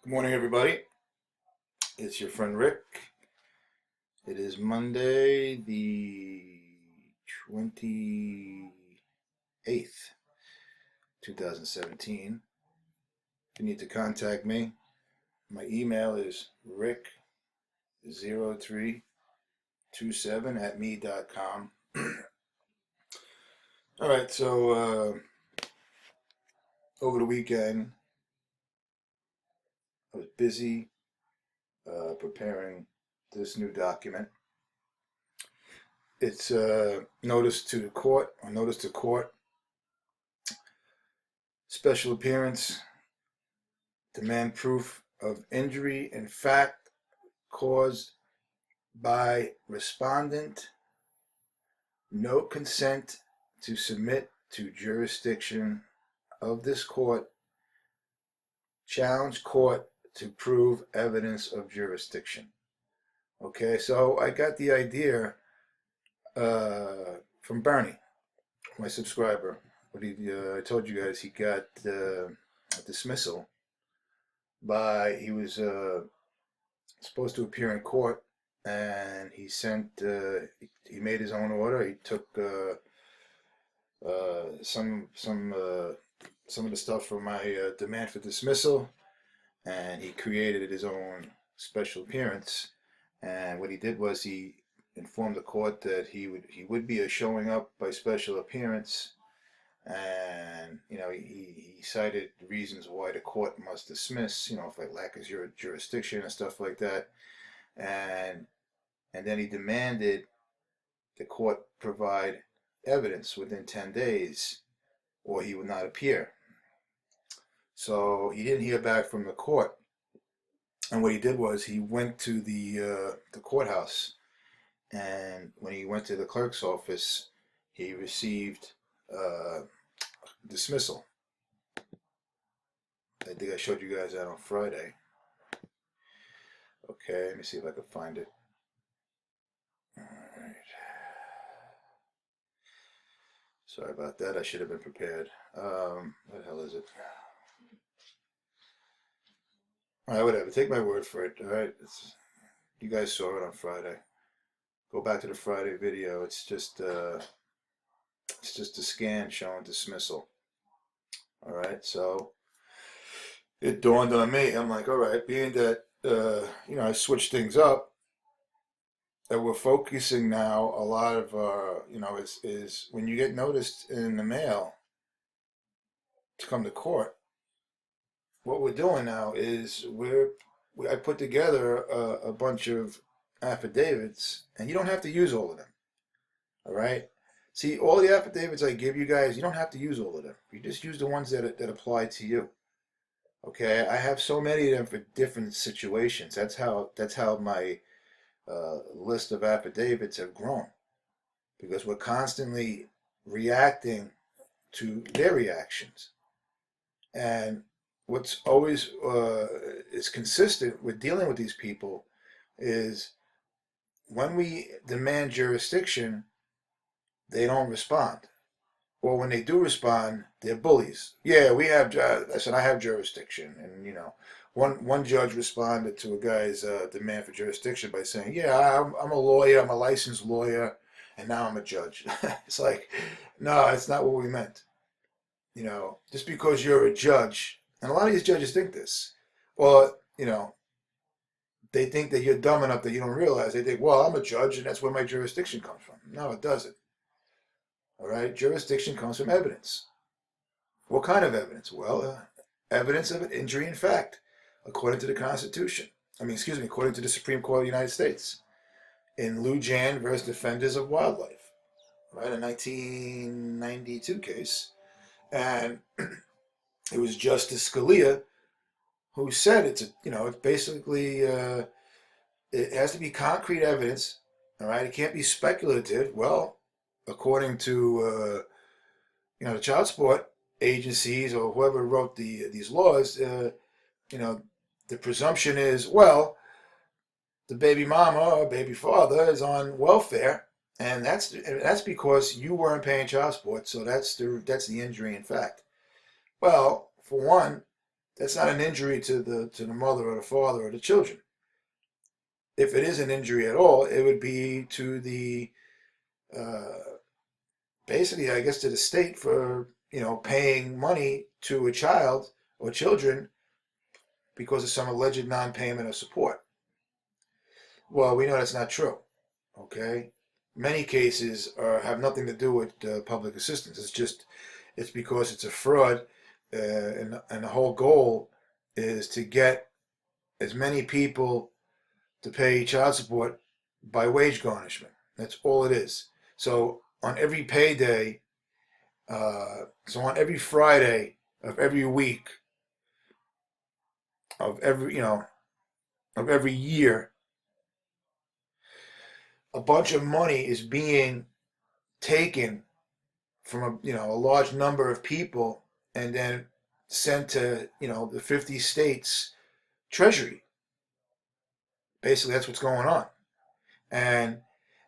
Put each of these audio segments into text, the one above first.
Good morning, everybody. It's your friend Rick. It is Monday, the 28th, 2017. If you need to contact me, my email is rick0327@me.com. All right, so over the weekend, I was busy preparing this new document. It's notice to court, special appearance, demand proof of injury in fact caused by respondent, no consent to submit to jurisdiction of this court, challenge court to prove evidence of jurisdiction. Okay, so I got the idea from Bernie, my subscriber. I told you guys he got a dismissal he was supposed to appear in court, and he made his own order. He took some of the stuff from my demand for dismissal, and he created his own special appearance. And what he did was he informed the court that he would be showing up by special appearance, and he cited reasons why the court must dismiss, if like lack of jurisdiction and stuff like that, and then he demanded the court provide evidence within 10 days or he would not appear. So he didn't hear back from the court, and what he did was he went to the courthouse, and when he went to the clerk's office, he received dismissal. I think I showed you guys that on Friday. Okay, let me see if I can find it. All right. Sorry about that. I should have been prepared. What the hell is it? All right, whatever. Take my word for it. All right, you guys saw it on Friday. Go back to the Friday video. It's just a scan showing dismissal. All right, so it dawned on me. I'm like, all right, being that I switched things up, that we're focusing now a lot of is when you get noticed in the mail to come to court. What we're doing now is I put together a bunch of affidavits, and you don't have to use all of them. All right. See, all the affidavits I give you guys, you don't have to use all of them. You just use the ones that apply to you. Okay, I have so many of them for different situations. That's how my list of affidavits have grown, because we're constantly reacting to their reactions. And what's always is consistent with dealing with these people is when we demand jurisdiction, they don't respond. Or when they do respond, they're bullies. Yeah, I said I have jurisdiction, and one judge responded to a guy's demand for jurisdiction by saying, "Yeah, I'm a lawyer. I'm a licensed lawyer, and now I'm a judge." It's like, no, that's not what we meant. Just because you're a judge, and a lot of these judges think this, well, they think that you're dumb enough that you don't realize. They think, well, I'm a judge, and that's where my jurisdiction comes from. No, it doesn't. All right, jurisdiction comes from evidence. What kind of evidence? Well, evidence of an injury in fact, according to the Constitution. According to the Supreme Court of the United States, in Lou Jan versus Defenders of Wildlife, right, a 1992 case, and it was Justice Scalia who said it's basically it has to be concrete evidence. All right, it can't be speculative. Well, according to the child support agencies or whoever wrote these laws, the presumption is, well, the baby mama or baby father is on welfare, and that's because you weren't paying child support. So that's the injury in fact. Well, for one, That's not an injury to the mother or the father or the children. If it is an injury at all, it would be to the uh, basically, I guess, to the state for paying money to a child or children because of some alleged non-payment of support. Well, we know that's not true. Okay, many cases have nothing to do with public assistance. It's because it's a fraud, and the whole goal is to get as many people to pay child support by wage garnishment. That's all it is. So on every payday, so on every Friday of every week of every year, a bunch of money is being taken from a large number of people and then sent to the 50 states treasury. Basically, that's what's going on. And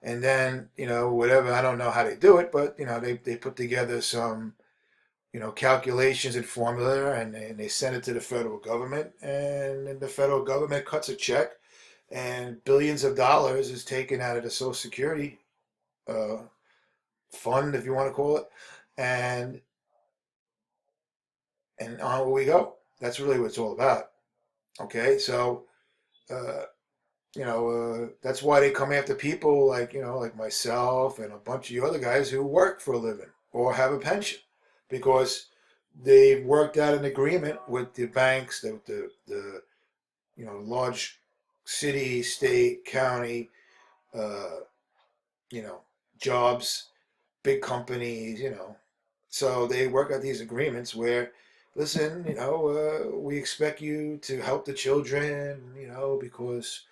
and then whatever, I don't know how they do it, but they put together some calculations and formula, and they send it to the federal government, and then the federal government cuts a check, and billions of dollars is taken out of the Social Security uh, fund, if you want to call it, and on we go. That's really what it's all about. Okay, so uh, that's why they come after people like like myself and a bunch of you other guys who work for a living or have a pension, because they've worked out an agreement with the banks, the large city, state, county, uh, you know, jobs, big companies, So they work out these agreements where, listen, we expect you to help the children, because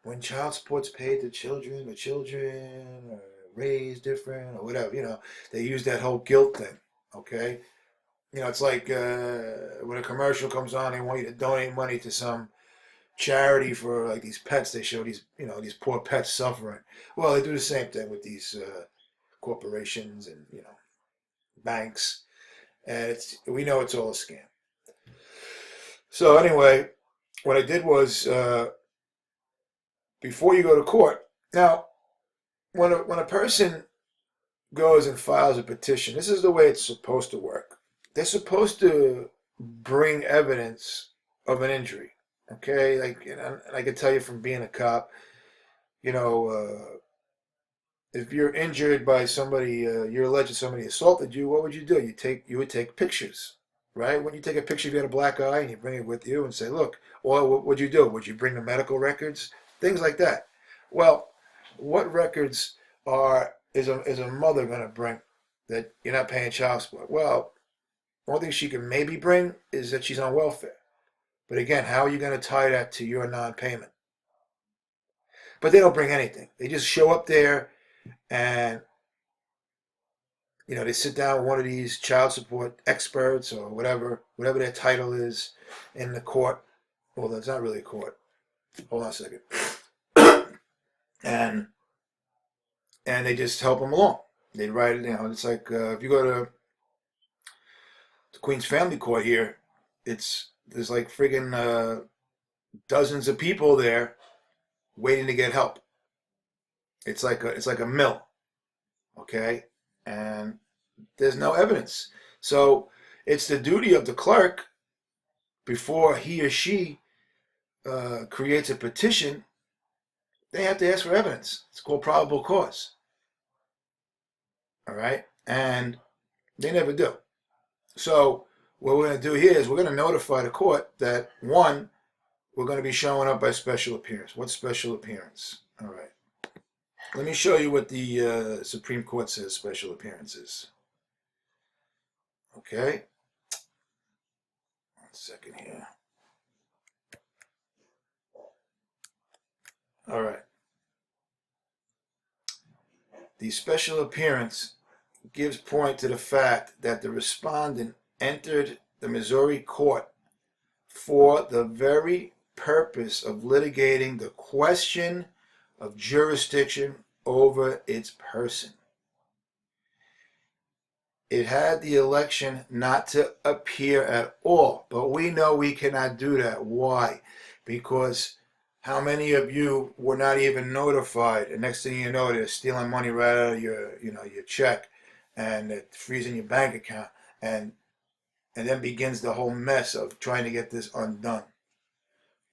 when child support's paid to children, the children are raised different or whatever, they use that whole guilt thing, okay? It's like when a commercial comes on, they want you to donate money to some charity for like these pets. They show these poor pets suffering. Well, they do the same thing with these corporations and banks, and we know it's all a scam. So anyway, what I did was before you go to court. Now, when a person goes and files a petition, this is the way it's supposed to work. They're supposed to bring evidence of an injury. Okay, like and I can tell you from being a cop, you know, if you're injured by somebody, you're alleged somebody assaulted you. What would you do? You would take pictures, right? When you take a picture, if you had a black eye, and you bring it with you and say, look, well, what would you do? Would you bring the medical records? Things like that. Well, what records is a mother going to bring that you're not paying child support? Well, one thing she can maybe bring is that she's on welfare. But again, how are you going to tie that to your non-payment? But they don't bring anything. They just show up there, and they sit down with one of these child support experts or whatever their title is in the court. Well, that's not really a court. Hold on a second. and and they just help them along. They write it. It's like if you go to the Queen's Family Court here, there's like friggin' dozens of people there waiting to get help. It's like a mill, okay? And there's no evidence. So it's the duty of the clerk, before he or she creates a petition, they have to ask for evidence. It's called probable cause. All right? And they never do. So what we're going to do here is we're going to notify the court that, one, we're going to be showing up by special appearance. What special appearance? All right. Let me show you what the Supreme Court says special appearance is. Okay. 1 second here. All right. The special appearance gives point to the fact that the respondent entered the Missouri court for the very purpose of litigating the question of jurisdiction over its person. It had the election not to appear at all. But we know we cannot do that. Why? Because how many of you were not even notified? And next thing you know, they're stealing money right out of your check, and they're freezing your bank account, and then begins the whole mess of trying to get this undone.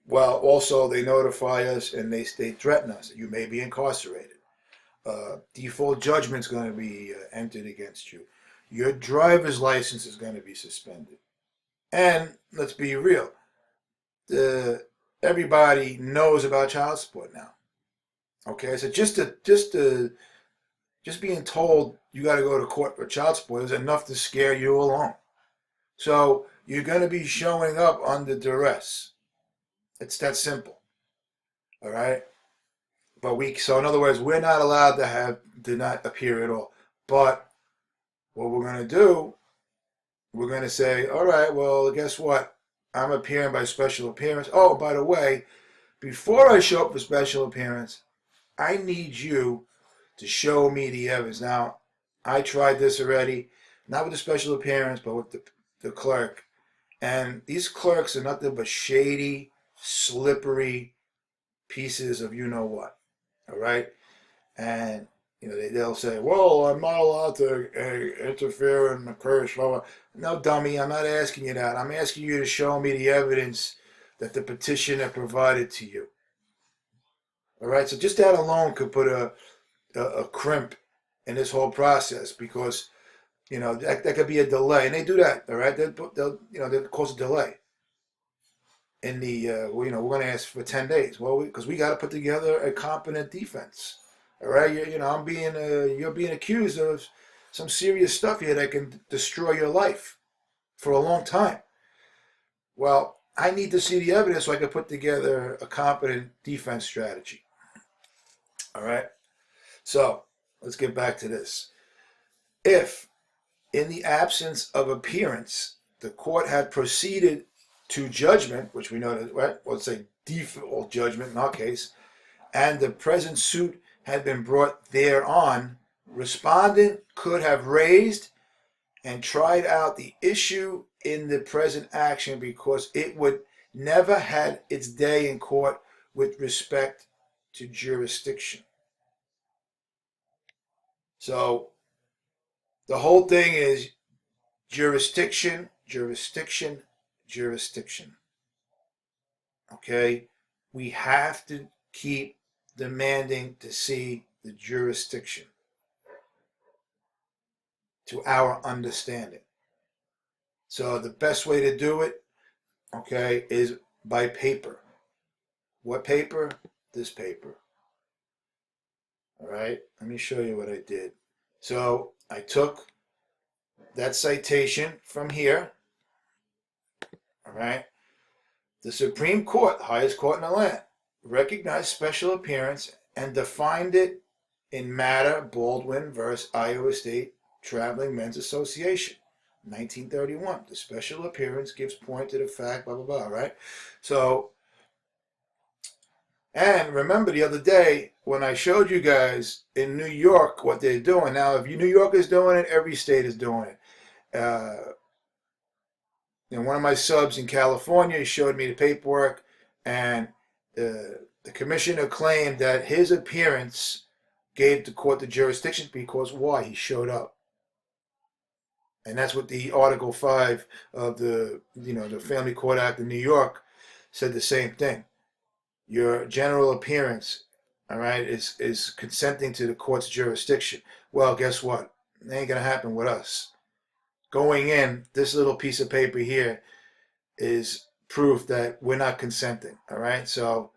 Well, also they notify us and they threaten us. You may be incarcerated. Default judgment is going to be entered against you. Your driver's license is going to be suspended. And let's be real, everybody knows about child support now. Okay, so just being told you got to go to court for child support is enough to scare you alone. So you're going to be showing up under duress. It's that simple. All right. So in other words, we're not allowed to not appear at all. But what we're going to do, we're going to say, all right, well, guess what? I'm appearing by special appearance. Oh, by the way, before I show up for special appearance, I need you to show me the evidence. Now, I tried this already, not with the special appearance, but with the clerk. And these clerks are nothing but shady, slippery pieces of you know what. All right? And they'll say, well, I'm not allowed to interfere in the purse. No, dummy, I'm not asking you that. I'm asking you to show me the evidence that the petitioner provided to you. All right, so just that alone could put a crimp in this whole process, because that could be a delay, and they do that. All right, they'll cause a delay in the we're going to ask for 10 days. Well, because we got to put together a competent defense. All right, you're being accused of some serious stuff here that can destroy your life for a long time. Well, I need to see the evidence so I can put together a competent defense strategy. All right, so let's get back to this. If, in the absence of appearance, the court had proceeded to judgment, which we know that, right? Let's say default judgment in our case, and the present suit had been brought thereon, respondent could have raised and tried out the issue in the present action, because it would never had its day in court with respect to jurisdiction. So the whole thing is jurisdiction, jurisdiction, jurisdiction. Okay? We have to keep demanding to see the jurisdiction to our understanding. So the best way to do it, okay, is by paper. What paper? This paper. All right, let me show you what I did. So I took that citation from here. All right. The Supreme Court, highest court in the land, recognized special appearance and defined it in matter Baldwin versus Iowa State Traveling Men's Association, 1931. The special appearance gives point to the fact, blah, blah, blah, right? So, and remember the other day when I showed you guys in New York what they're doing. Now, if New York is doing it, every state is doing it. One of my subs in California showed me the paperwork, and the commissioner claimed that his appearance gave the court the jurisdiction because why? He showed up. And that's what the Article 5 of the Family Court Act in New York said, the same thing. Your general appearance, all right, is consenting to the court's jurisdiction. Well, guess what? It ain't going to happen with us. Going in, this little piece of paper here is proof that we're not consenting, all right? So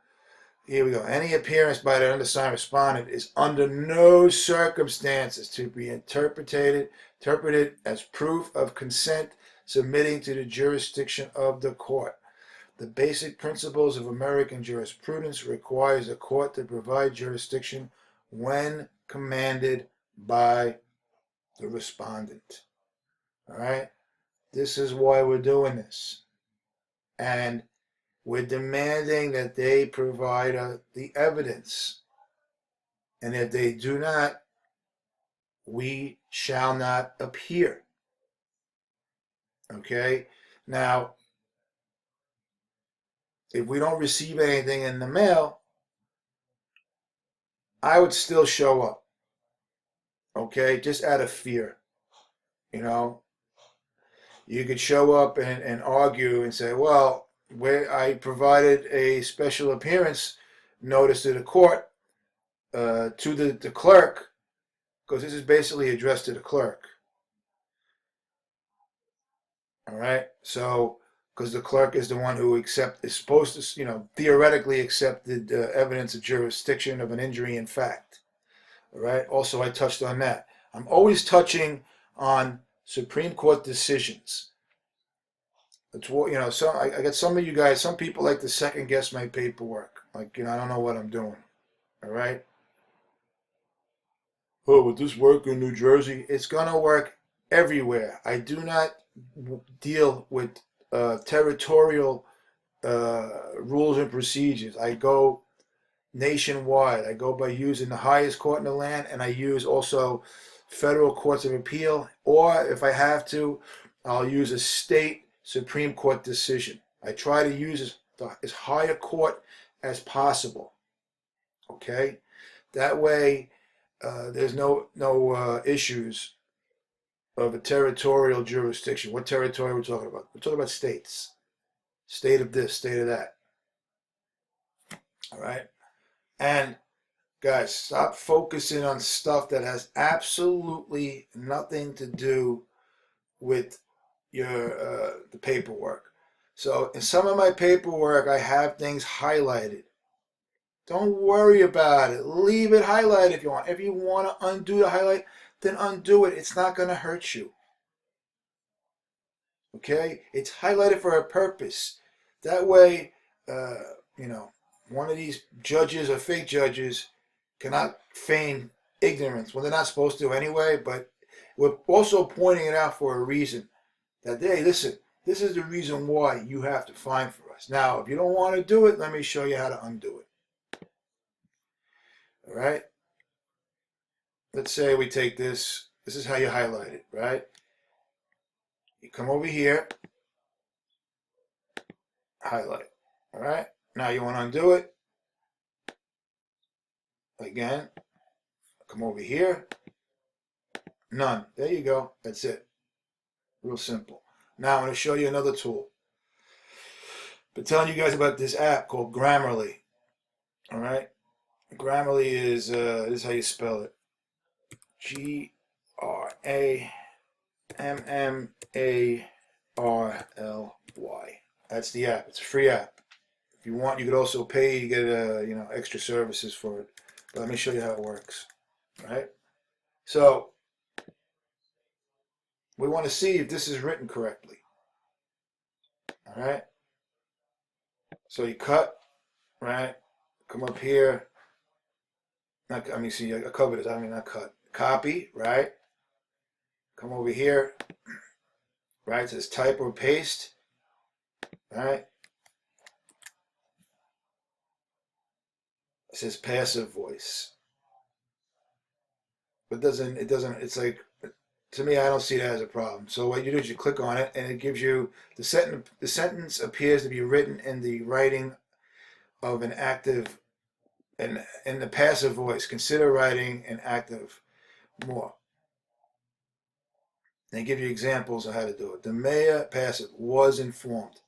here we go. Any appearance by the undersigned respondent is under no circumstances to be interpreted as proof of consent submitting to the jurisdiction of the court. The basic principles of American jurisprudence requires a court to provide jurisdiction when commanded by the respondent. All right? This is why we're doing this. And we're demanding that they provide the evidence. And if they do not, we shall not appear. Okay? Now, if we don't receive anything in the mail, I would still show up. Okay? Just out of fear. You know, you could show up and argue and say, well, where I provided a special appearance notice to the court, to the clerk, because this is basically addressed to the clerk. All right. So, because the clerk is the one who is supposed to, theoretically accepted evidence of jurisdiction of an injury in fact. All right. Also, I touched on that. I'm always touching on Supreme Court decisions. It's what I got some of you guys. Some people like to second guess my paperwork. Like I don't know what I'm doing. All right. Oh, would this work in New Jersey? It's gonna work everywhere. I do not deal with territorial rules and procedures. I go nationwide. I go by using the highest court in the land, and I use also federal courts of appeal, or if I have to, I'll use a state Supreme Court decision. I try to use as high a court as possible. Okay, that way there's no issues of a territorial jurisdiction. What territory are we talking about? We're talking about states. State of this, state of that. All right. And guys, stop focusing on stuff that has absolutely nothing to do with your the paperwork. So in some of my paperwork, I have things highlighted. Don't worry about it. Leave it highlighted if you want. If you want to undo the highlight, then undo it. It's not going to hurt you. Okay? It's highlighted for a purpose. That way, uh, one of these judges or fake judges cannot feign ignorance when they're not supposed to anyway, but we're also pointing it out for a reason. That, hey, listen, this is the reason why you have to fine for us. Now, if you don't want to do it, let me show you how to undo it. All right? Let's say we take this. This is how you highlight it, right? You come over here, highlight. All right? Now you want to undo it. Again, come over here. None. There you go. That's it. Real simple. Now I'm going to show you another tool. Been telling you guys about this app called Grammarly. All right? Grammarly is this is how you spell it. Grammarly. That's the app. It's a free app. If you want, you could also pay. You get extra services for it. But let me show you how it works. All right? So we want to see if this is written correctly. All right? So you cut, right? Come up here. I covered it. Not cut. Copy, right? Come over here, right? It says type or paste, right? It says passive voice. But it's like, to me, I don't see that as a problem. So what you do is you click on it, and it gives you the sentence. The sentence appears to be written in the writing of an active, and in the passive voice. Consider writing an active more. They give you examples of how to do it. The mayor, passive, was informed.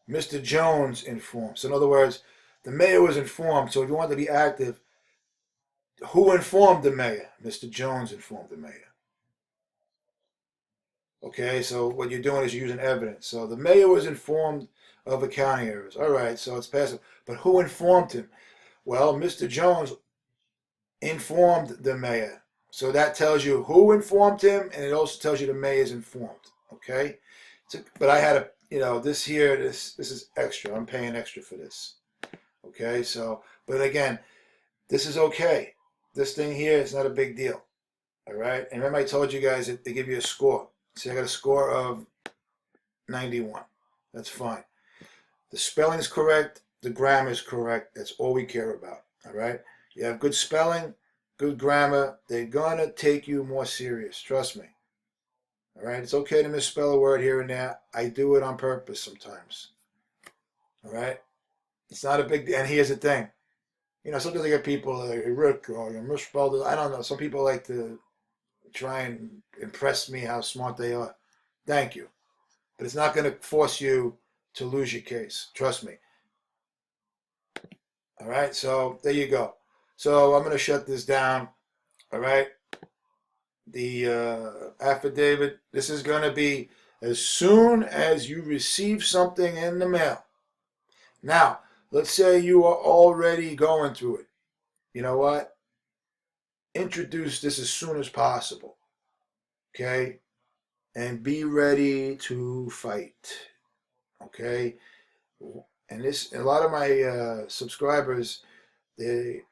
Mr. Jones informed. So in other words, the mayor was informed. So if you want to be active, who informed the mayor? Mr. Jones informed the mayor. Okay, so what you're doing is you're using evidence. So the mayor was informed of accounting errors. All right, so it's passive. But who informed him? Well, Mr. Jones informed the mayor. So that tells you who informed him, and it also tells you the mayor's informed. Okay, but I had this is extra. I'm paying extra for this. Okay, so but again, this is okay. This thing here is not a big deal. All right, and remember I told you guys that they give you a score. See, I got a score of 91. That's fine. The spelling is correct. The grammar is correct. That's all we care about. All right. You have good spelling, good grammar. They're gonna take you more serious. Trust me. All right, it's okay to misspell a word here and there. I do it on purpose sometimes. All right, it's not a big deal. And here's the thing. Sometimes I get people like, hey, Rick, you misspelled it. I don't know. Some people like to try and impress me how smart they are. Thank you. But it's not going to force you to lose your case. Trust me. All right, so there you go. So I'm going to shut this down. All right, the affidavit. This is going to be as soon as you receive something in the mail. Now, let's say you are already going through it. You know what? Introduce this as soon as possible. Okay? And be ready to fight. Okay? And a lot of my subscribers, they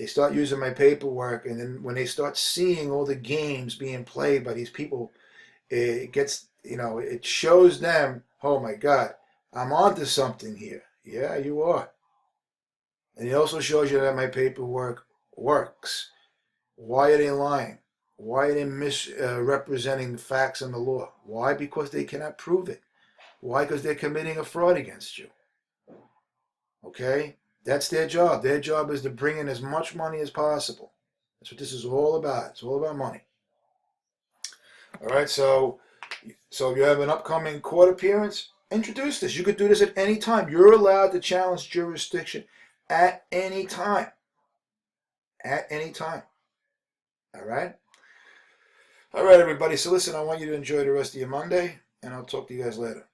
start using my paperwork, and then when they start seeing all the games being played by these people, it gets, it shows them, oh my God, I'm onto something here. Yeah, you are. And it also shows you that my paperwork works. Why are they lying? Why are they misrepresenting the facts and the law? Why? Because they cannot prove it. Why? Because they're committing a fraud against you. Okay? That's their job. Their job is to bring in as much money as possible. That's what this is all about. It's all about money. All right, so if you have an upcoming court appearance, introduce this. You could do this at any time. You're allowed to challenge jurisdiction at any time. At any time. All right? All right, everybody. So listen, I want you to enjoy the rest of your Monday, and I'll talk to you guys later.